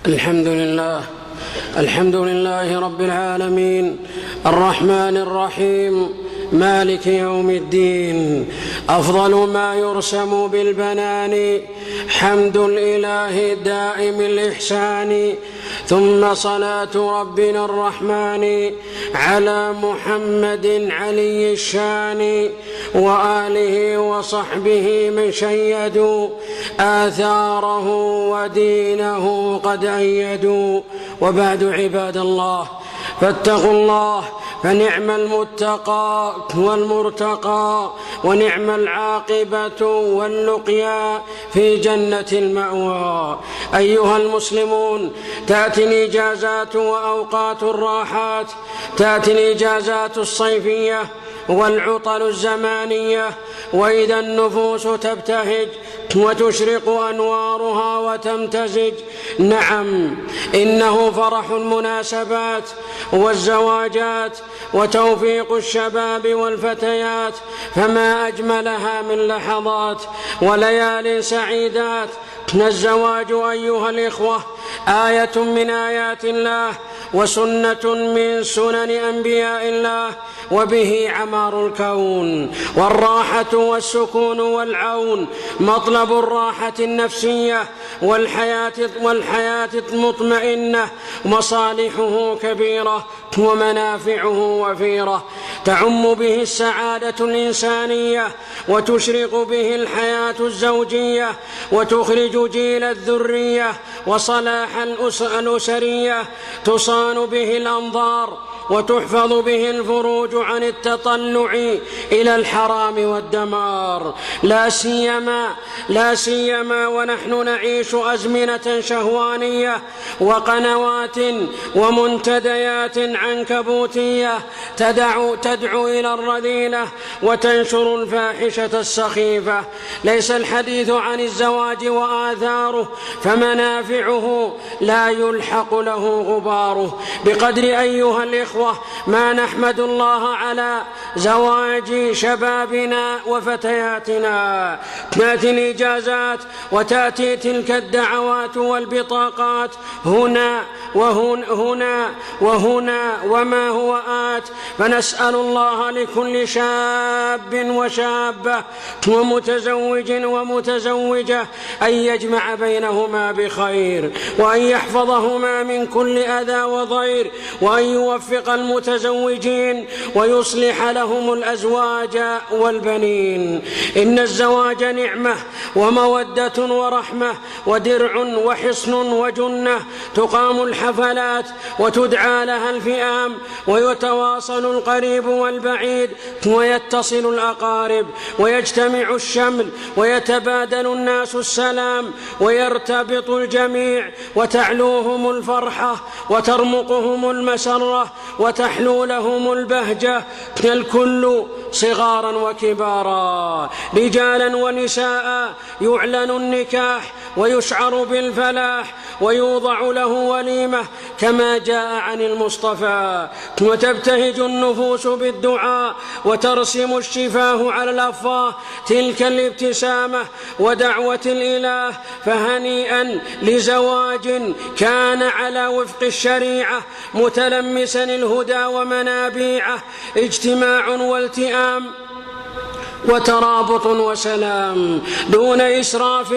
الحمد لله رب العالمين، الرحمن الرحيم، مالك يوم الدين. أفضل ما يرسم بالبنان حمد الإله الدائم الإحسان، ثم صلاة ربنا الرحمن على محمد علي الشان، وآله وصحبه من شيدوا آثاره ودينه قد أيدوا. وبعد، عباد الله، فاتقوا الله، فنعم المتقى والمرتقى، ونعم العاقبة واللقيا في جنة المأوى. أيها المسلمون، تأتي الإجازات وأوقات الراحات، تأتي الإجازات الصيفية والعطل الزمانية، وإذا النفوس تبتهج وتشرق أنوارها وتمتزج. نعم، إنه فرح المناسبات والزواجات وتوفيق الشباب والفتيات، فما أجملها من لحظات وليال سعيدات. الزواج أيها الإخوة آية من آيات الله، وسنة من سنن أنبياء الله، وبه عمار الكون، والراحة والسكون والعون مطلب الراحة النفسية والحياة المطمئنة. مصالحه كبيرة ومنافعه وفيرة، تعم به السعادة الإنسانية، وتشرق به الحياة الزوجية، وتخرج جيل الذرية وصلاح الأسرية، تصان به الأنظار، وتحفظ به الفروج عن التطلع إلى الحرام والدمار. لا سيما ونحن نعيش أزمنة شهوانية وقنوات ومنتديات عنكبوتية تدعو إلى الرذيلة وتنشر الفاحشة السخيفة. ليس الحديث عن الزواج وآثاره، فمنافعه لا يلحق له غباره بقدر، أيها الإخوة، ما نحمد الله على زواج شبابنا وفتياتنا. تأتي الإجازات وتأتي تلك الدعوات والبطاقات هنا وما هو آت، فنسأل الله لكل شاب وشابة ومتزوج ومتزوجة أن يجمع بينهما بخير، وأن يحفظهما من كل أذى وضير، وأن يوفق المتزوجين ويصلح لهم الأزواج والبنين. إن الزواج نعمة ومودة ورحمة ودرع وحصن وجنة، تقام الحفلات وتدعى لها الفئام، ويتواصل القريب والبعيد، ويتصل الأقارب، ويجتمع الشمل، ويتبادل الناس السلام، ويرتبط الجميع، وتعلوهم الفرحة وترمقهم المسرة، وتحلو لهم البهجة، الكل صغارا وكبارا، رجالا ونساء، يعلن النكاح ويشعر بالفلاح، ويوضع له وليمة كما جاء عن المصطفى، وتبتهج النفوس بالدعاء، وترسم الشفاه على الأفواه تلك الابتسامة ودعوة الإله. فهنيئا لزواج كان على وفق الشريعة، متلمسا الهدى ومنابيعه، اجتماع والتئام وترابط وسلام، دون إسراف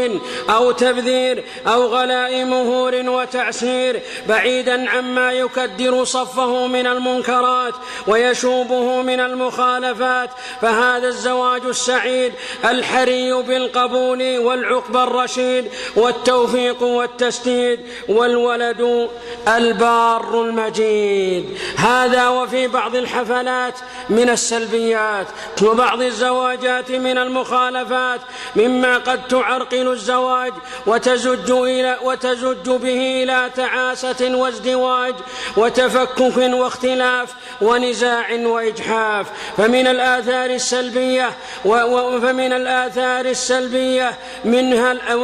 أو تبذير أو غلاء مهور وتعسير، بعيدا عما يكدر صفه من المنكرات ويشوبه من المخالفات. فهذا الزواج السعيد الحري بالقبول والعقبى الرشيد والتوفيق والتسديد والولد البار المجيد. هذا وفي بعض الحفلات من السلبيات، وبعض الزواجات من المخالفات مما قد تعرقل الزواج وتزج به إلى تعاسة وازدواج وتفكك واختلاف ونزاع وإجحاف. فمن الآثار السلبية منها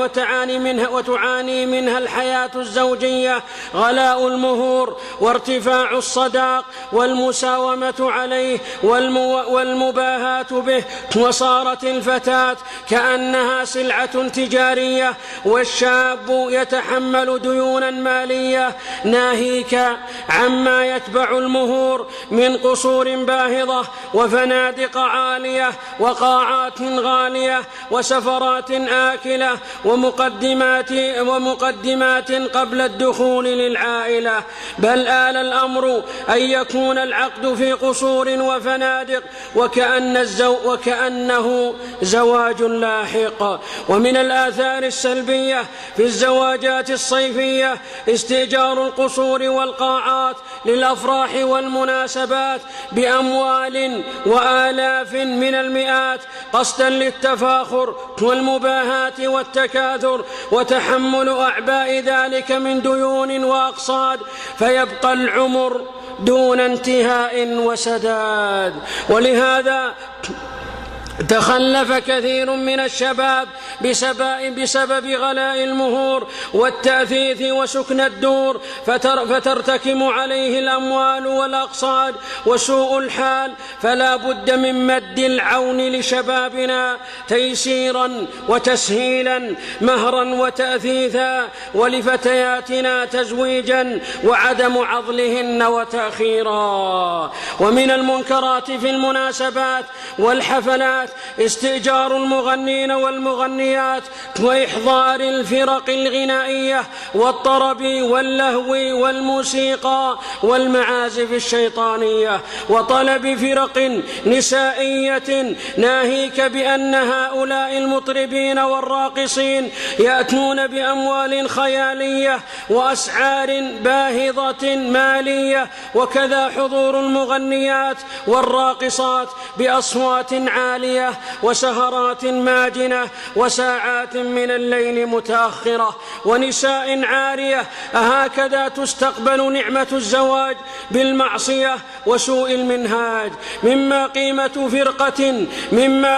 وتعاني منها الحياة الزوجية غلاء المهور وارتفاع الصداق والمساومة عليه والمباهاة به وصارت الفتاة كأنها سلعة تجارية، والشاب يتحمل ديونا مالية، ناهيك عما يتبع المهور من قصور باهظة وفنادق عالية وقاعات غالية وسفرات آكلة ومقدمات قبل الدخول للعائلة، بل آل الأمر أن يكون العقد في قصور وفنادق وكأنه زواج لاحق. ومن الآثار السلبية في الزواجات الصيفية استئجار القصور والقاعات للأفراح والمناسبات بأموال وآلاف من المئات قصدا للتفاخر والمباهاة والتكاثر وتحمل أعباء ذلك من ديون وأقساط، فيبقى العمر دون انتهاء وسداد. ولهذا تخلف كثير من الشباب بسبب غلاء المهور والتأثيث وسكن الدور، فترتكم عليه الأموال والأقساط وسوء الحال. فلا بد من مد العون لشبابنا تيسيرا وتسهيلا، مهرا وتأثيثا، ولفتياتنا تزويجا وعدم عضلهن وتأخيرا. ومن المنكرات في المناسبات والحفلات استئجار المغنين والمغنيات وإحضار الفرق الغنائية والطرب واللهو والموسيقى والمعازف الشيطانية، وطلب فرق نسائية، ناهيك بأن هؤلاء المطربين والراقصين يأتون بأموال خيالية وأسعار باهظة مالية، وكذا حضور المغنيات والراقصات بأصوات عالية وسهرات ماجنة وساعات من الليل متأخرة ونساء عارية. أهكذا تستقبل نعمة الزواج بالمعصية وسوء المنهاج؟ مما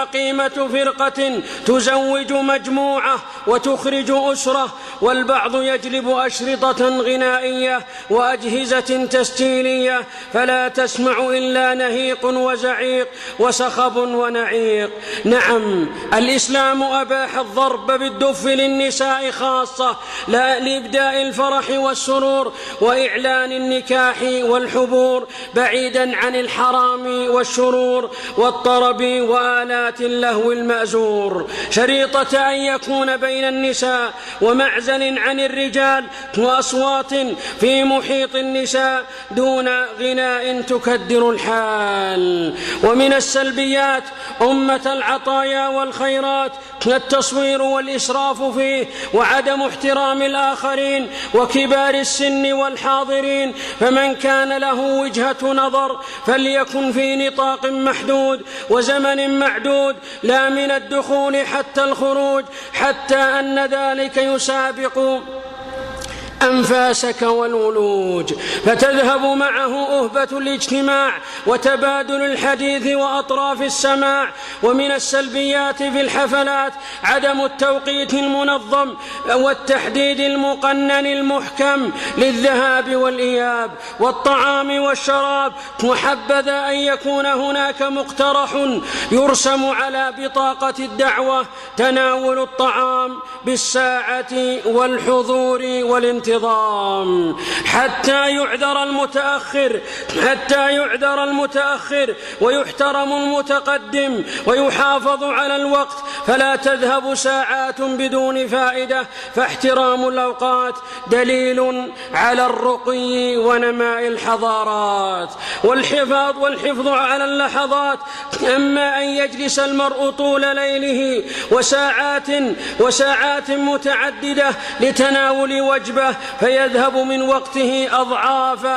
قيمة فرقة تزوج مجموعة وتخرج أسرة، والبعض يجلب أشرطة غنائية وأجهزة تسجيلية فلا تسمع إلا نهيق وزعيق وصخب ونعيق. نعم، الإسلام أباح الضرب بالدف للنساء خاصة لإبداء الفرح والسرور وإعلان النكاح والحبور، بعيدا عن الحرام والشرور والطرب وآلات اللهو المأزور، شريطة أن يكون بين النساء ومعزل عن الرجال وأصوات في محيط النساء دون غناء تكدر الحال. ومن السلبيات أمة العطايا والخيرات التصوير والإسراف فيه وعدم احترام الآخرين وكبار السن والحاضرين، فمن كان له وجهة نظر فليكن في نطاق محدود وزمن معدود، لا من الدخول حتى الخروج، حتى أن ذلك يسابق أنفاسك والولوج، فتذهب معه أهبة الاجتماع وتبادل الحديث وأطراف السماع. ومن السلبيات في الحفلات عدم التوقيت المنظم والتحديد المقنن المحكم للذهاب والإياب والطعام والشراب، وحبذا أن يكون هناك مقترح يرسم على بطاقة الدعوة تناول الطعام بالساعة والحضور والانتظام حتى يعذر المتأخر ويحترم المتقدم ويحافظ على الوقت، فلا تذهب ساعات بدون فائدة، فاحترام الأوقات دليل على الرقي ونماء الحضارات. والحفظ على اللحظات، أما أن يجلس المرء طول ليله وساعات متعددة لتناول وجبة فيذهب من وقته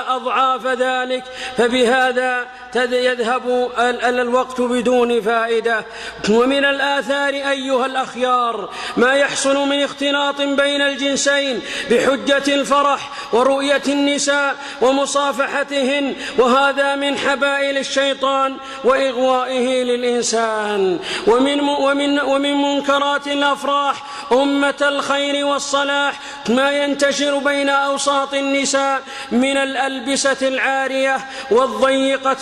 أضعاف ذلك، فبهذا يذهب الوقت بدون فائدة. ومن الآثار أيها الأخيار ما يحصل من اختلاط بين الجنسين بحجة الفرح ورؤية النساء ومصافحتهن، وهذا من حبائل الشيطان وإغوائه للإنسان. ومن منكرات الأفراح أمة الخير والصلاح ما ينتشر بين أوساط النساء من الألبسة العارية والضيقة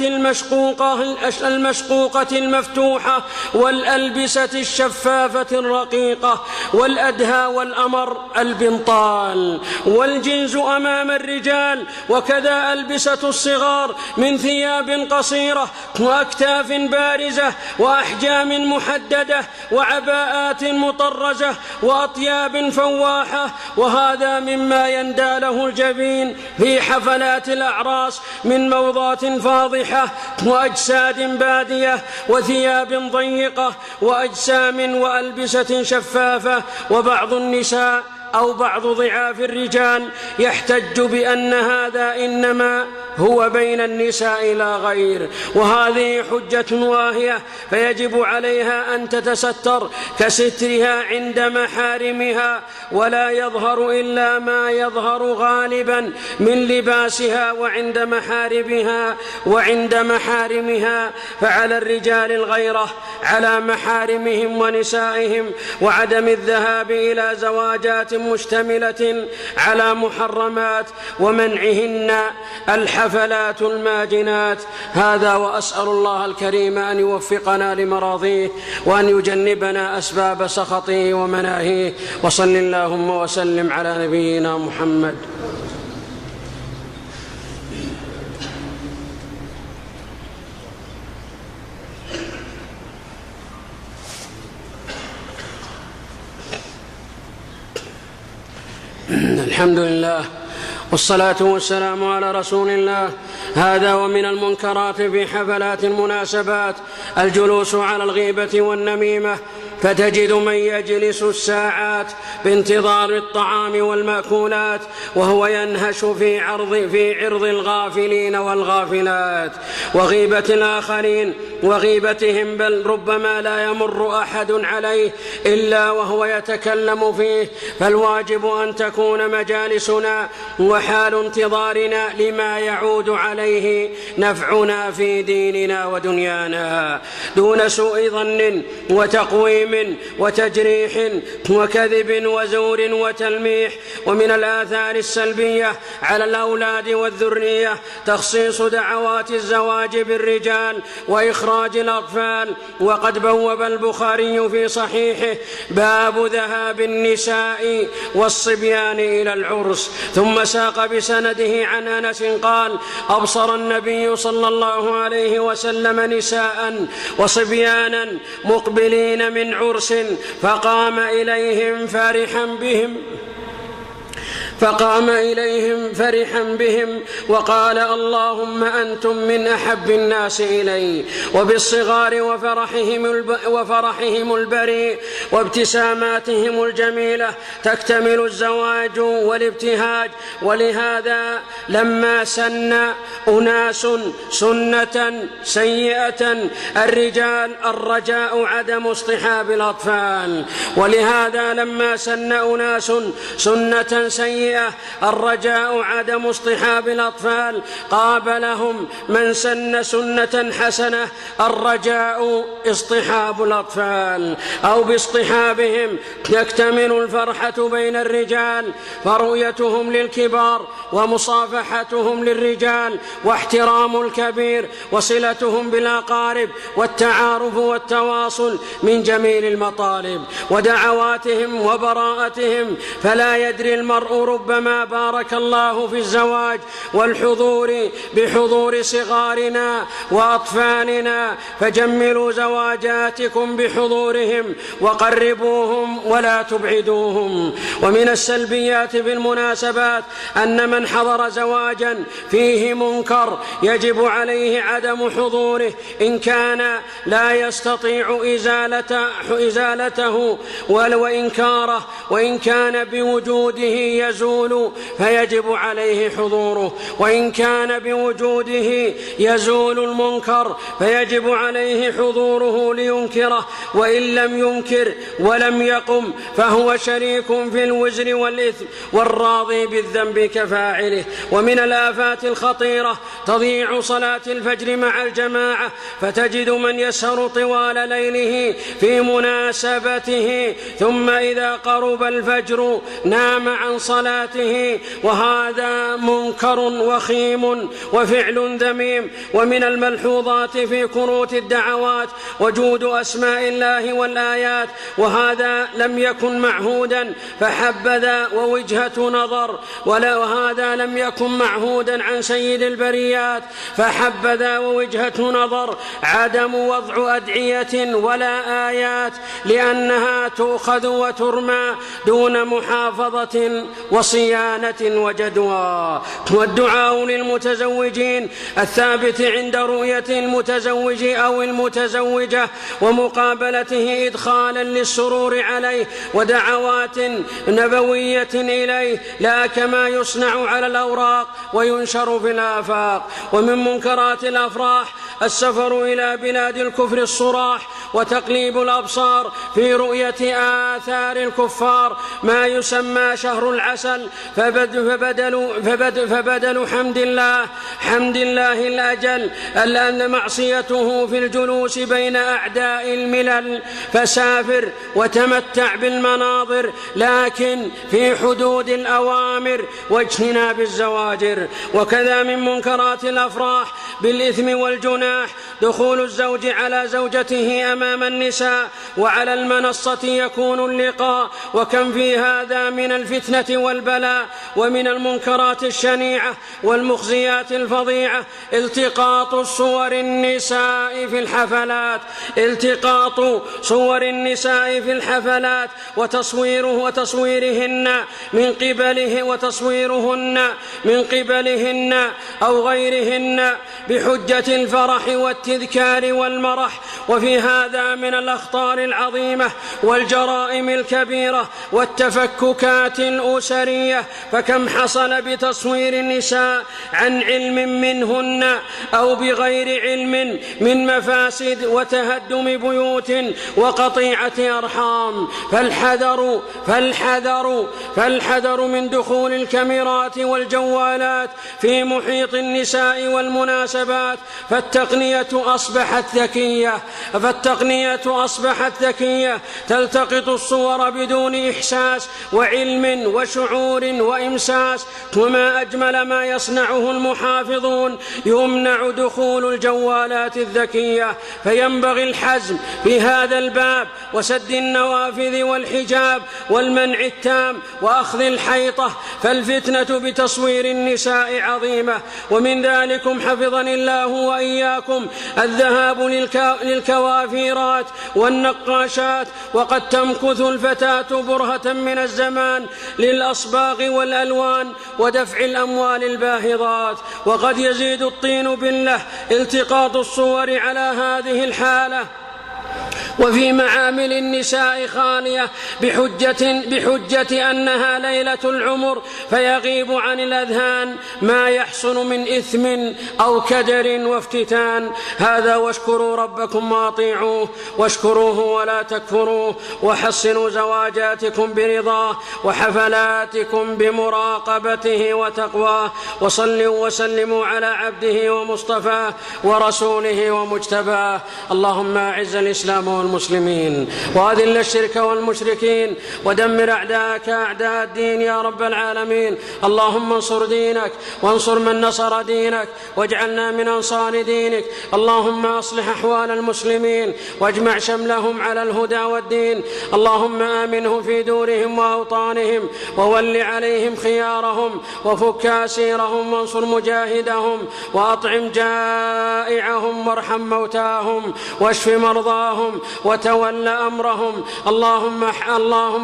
المشقوقة المفتوحة والألبسة الشفافة الرقيقة والأدهى والأمر البنطال والجنز أمام الرجال، وكذا ألبسة الصغار من ثياب قصيرة وأكتاف بارزة وأحجام محددة وعباءات مطرزة وأطياب فواحة، وهذا مما يندى له الجبين في حفلات الأعراس من موضات فاضحة وأجساد بادية وثياب ضيقة وأجسام وألبسة شفافة. وبعض النساء أو بعض ضعاف الرجال يحتج بأن هذا إنما هو بين النساء لا غير، وهذه حجة واهية، فيجب عليها أن تتستر كسترها عند محارمها، ولا يظهر إلا ما يظهر غالبا من لباسها وعند محارمها فعلى الرجال الغيرة على محارمهم ونسائهم، وعدم الذهاب إلى زواجات مشتملة على محرمات، ومنعهن الحفلات الماجنات. هذا، وأسأل الله الكريم أن يوفقنا لمراضيه وأن يجنبنا أسباب سخطه ومناهيه، وصل اللهم وسلم على نبينا محمد. الحمد لله والصلاة والسلام على رسول الله. هذا ومن المنكرات في حفلات المناسبات الجلوس على الغيبة والنميمة، فتجد من يجلس الساعات بانتظار الطعام والمأكولات وهو ينهش في عرض الغافلين والغافلات وغيبة الآخرين وغيبتهم، بل ربما لا يمر أحد عليه إلا وهو يتكلم فيه. فالواجب أن تكون مجالسنا وحال انتظارنا لما يعود عليه نفعنا في ديننا ودنيانا دون سوء ظن وتقويم وتجريح وكذب وزور وتلميح. ومن الآثار السلبية على الأولاد والذرية تخصيص دعوات الزواج بالرجال وإخراج الأطفال، وقد بوب البخاري في صحيحه باب ذهاب النساء والصبيان إلى العرس، ثم ساق بسنده عن أنس قال: أبصر النبي صلى الله عليه وسلم نساء وصبيانا مقبلين من عرس فقام إليهم فرحا بهم وقال: اللهم أنتم من أحب الناس إلي. وبالصغار وفرحهم البريء وابتساماتهم الجميلة تكتمل الزواج والابتهاج. ولهذا لما سن أناس سنة سيئة الرجال الرجاء عدم اصطحاب الأطفال، ولهذا لما سن أناس سنة سيئة الرجاء عدم اصطحاب الأطفال قابلهم من سن سنة حسنة الرجاء اصطحاب الأطفال، أو باصطحابهم يكتمل الفرحة بين الرجال، فرؤيتهم للكبار ومصافحتهم للرجال واحترام الكبير وصلتهم بالأقارب والتعارف والتواصل من جميل المطالب ودعواتهم وبراءتهم. فلا يدري المرء ربما بارك الله في الزواج والحضور بحضور صغارنا وأطفالنا، فجملوا زواجاتكم بحضورهم وقربوهم ولا تبعدوهم. ومن السلبيات في المناسبات أن من حضر زواجا فيه منكر يجب عليه عدم حضوره إن كان لا يستطيع إزالته وإنكاره، وإن كان بوجوده يزول يزول فيجب عليه حضوره، وإن كان بوجوده يزول المنكر فيجب عليه حضوره لينكره، وإن لم ينكر ولم يقم فهو شريك في الوزر والإثم، والراضي بالذنب كفاعله. ومن الآفات الخطيرة تضييع صلاة الفجر مع الجماعة، فتجد من يسهر طوال ليله في مناسبته ثم إذا قرب الفجر نام عن صلاته، وهذا منكر وخيم وفعل ذميم. ومن الملحوظات في كروت الدعوات وجود أسماء الله والآيات، وهذا لم يكن معهودا فحبذا ووجهة نظر، وهذا لم يكن معهودا عن سيد البريات فحبذا ووجهة نظر عدم وضع أدعية ولا آيات، لأنها تؤخذ وترمى دون محافظة وصيانة وجدوى. والدعاء للمتزوجين الثابت عند رؤية المتزوج أو المتزوجة ومقابلته إدخالا للسرور عليه ودعوات نبوية إليه، لا كما يصنع على الأوراق وينشر في الآفاق. ومن منكرات الأفراح السفر إلى بلاد الكفر الصراح وتقليب الأبصار في رؤية آثار الكفار، ما يسمى شهر العسل، فبدل حمد الله الأجل أن معصيته في الجلوس بين أعداء الملل، فسافر وتمتع بالمناظر لكن في حدود الأوامر واجتناب الزواجر. وكذا من منكرات الأفراح بالإثم والجناح دخول الزوج على زوجته أمام النساء، وعلى المنصة يكون اللقاء، وكم في هذا من الفتنة والبلاء. ومن المنكرات الشنيعة والمخزيات الفظيعة التقاط صور النساء في الحفلات وتصويرهن من قبلهن أو غيرهن بحجة الفرح والتذكار والمرح. وفي هذا من الأخطار العظيمة والجرائم الكبيرة والتفككات الأسرية، فكم حصل بتصوير النساء عن علم منهن أو بغير علم من مفاسد وتهدم بيوت وقطيعة أرحام. فالحذر من دخول الكاميرات والجوالات في محيط النساء والمناسبات، فالتقنية أصبحت ذكية تلتقط الصور بدون إحساس وعلم وشعور وإمساس. وما أجمل ما يصنعه المحافظون، يمنع دخول الجوالات الذكية، فينبغي الحزم في هذا الباب وسد النوافذ والحجاب والمنع التام وأخذ الحيطة، فالفتنة بتصوير النساء عظيمة. ومن ذلكم حفظني الله وإياكم الذهاب للكوافيرات والنقاشات، وقد تمكث الفتاة برهة من الزمان للأصباغ والألوان ودفع الأموال الباهظات، وقد يزيد الطين بالله التقاط الصور على هذه الحالة. وفي معامل النساء خالية بحجة أنها ليلة العمر، فيغيب عن الأذهان ما يحصل من إثم أو كدر وافتتان. هذا واشكروا ربكم وأطيعوه واشكروه ولا تكفروه، وحصنوا زواجاتكم برضاه وحفلاتكم بمراقبته وتقواه، وصلوا وسلموا على عبده ومصطفاه ورسوله ومجتباه. اللهم أعز الإسلام والمسلمين وأذل الشرك والمشركين ودمر أعداءك أعداء الدين يا رب العالمين. اللهم انصر دينك وانصر من نصر دينك واجعلنا من أنصار دينك. اللهم أصلح أحوال المسلمين واجمع شملهم على الهدى والدين. اللهم آمنهم في دورهم وأوطانهم وول عليهم خيارهم وفك أسيرهم وانصر مجاهدهم وأطعم جائعهم وارحم موتاهم واشف مرضاهم وتول أمرهم. اللهم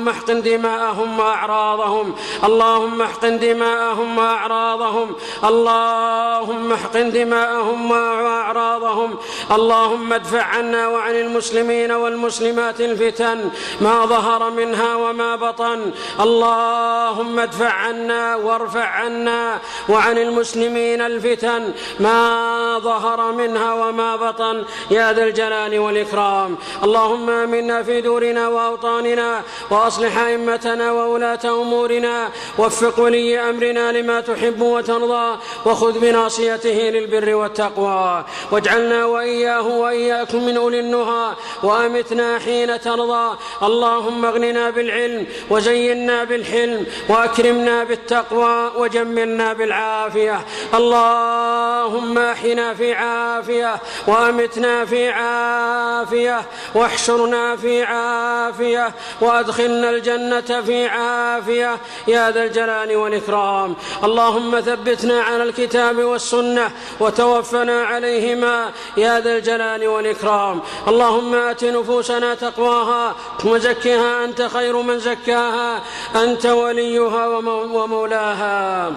احقن دماءهم وأعراضهم، اللهم احقن دماءهم وأعراضهم، اللهم احقن دماءهم وأعراضهم. اللهم ادفع عنا وعن المسلمين والمسلمات الفتن ما ظهر منها وما بطن. اللهم ادفع عنا وارفع عنا وعن المسلمين الفتن ما ظهر منها وما بطن يا ذا الجلال والإكرام. اللهم آمنا في دورنا وأوطاننا، وأصلح أئمتنا وولاة أمورنا، وفق ولي أمرنا لما تحب وترضى، وخذ بناصيته للبر والتقوى، واجعلنا وإياه وإياكم من أولي النهى، وأمتنا حين ترضى. اللهم اغننا بالعلم، وزينا بالحلم، وأكرمنا بالتقوى، وجملنا بالعافية. اللهم احنا في عافية، وأمتنا في عافية، واحشرنا في عافية، وأدخلنا الجنة في عافية يا ذا الجلال والإكرام. اللهم ثبتنا على الكتاب والسنة، وتوفنا عليهما يا ذا الجلال والإكرام. اللهم آت نفوسنا تقواها، وزكها أنت خير من زكاها، أنت وليها ومولاها.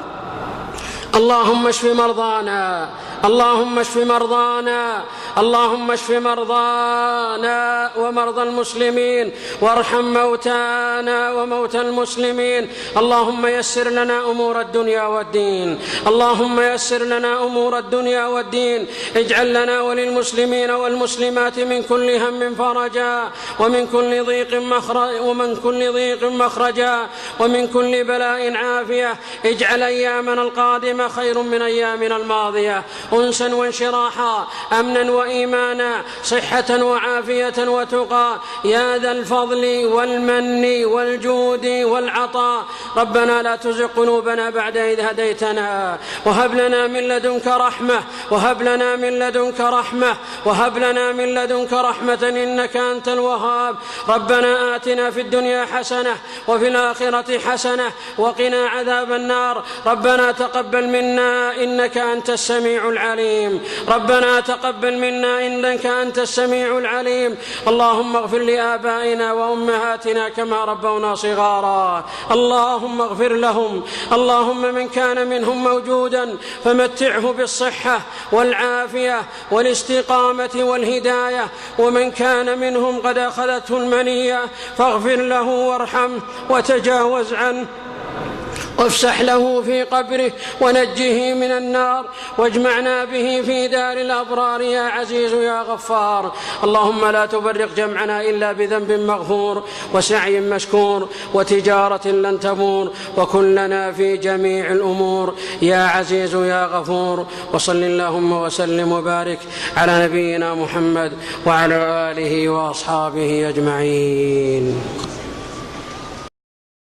اللهم اشف مرضانا، اللهم اشف مرضانا، اللهم اشف مرضانا ومرضى المسلمين، وارحم موتانا وموتى المسلمين. اللهم يسر لنا أمور الدنيا والدين، اللهم يسر لنا أمور الدنيا والدين. اجعل لنا وللمسلمين والمسلمات من كل هم فرجا، ومن كل ضيق مخرجا، ومن كل بلاء عافية. اجعل أيامنا القادمة خير من أيامنا الماضية، أنسا وانشراحا، أمنا وإيمانا، صحة وعافية وتقى يا ذا الفضل والمن والجود والعطاء. ربنا لا تزغ قلوبنا بعد إذ هديتنا، وهب لنا من لدنك رحمة، وهب لنا من لدنك رحمة، وهب لنا من لدنك رحمة إنك أنت الوهاب. ربنا آتنا في الدنيا حسنة، وفي الآخرة حسنة، وقنا عذاب النار. ربنا تقبل منا إنك أنت السميع العليم، ربنا تقبل منا إنك أنت السميع العليم. اللهم اغفر لآبائنا وأمهاتنا كما ربونا صغارا، اللهم اغفر لهم. اللهم من كان منهم موجودا فمتعه بالصحة والعافية والاستقامة والهداية، ومن كان منهم قد أخذته المنية فاغفر له وارحمه وتجاوز عنه، وافسح له في قبره، ونجه من النار، واجمعنا به في دار الأبرار يا عزيز يا غفار. اللهم لا تفرق جمعنا إلا بذنب مغفور، وسعي مشكور، وتجارة لن تبور، وكن لنا في جميع الأمور يا عزيز يا غفور. وصل اللهم وسلم وبارك على نبينا محمد وعلى آله وأصحابه أجمعين.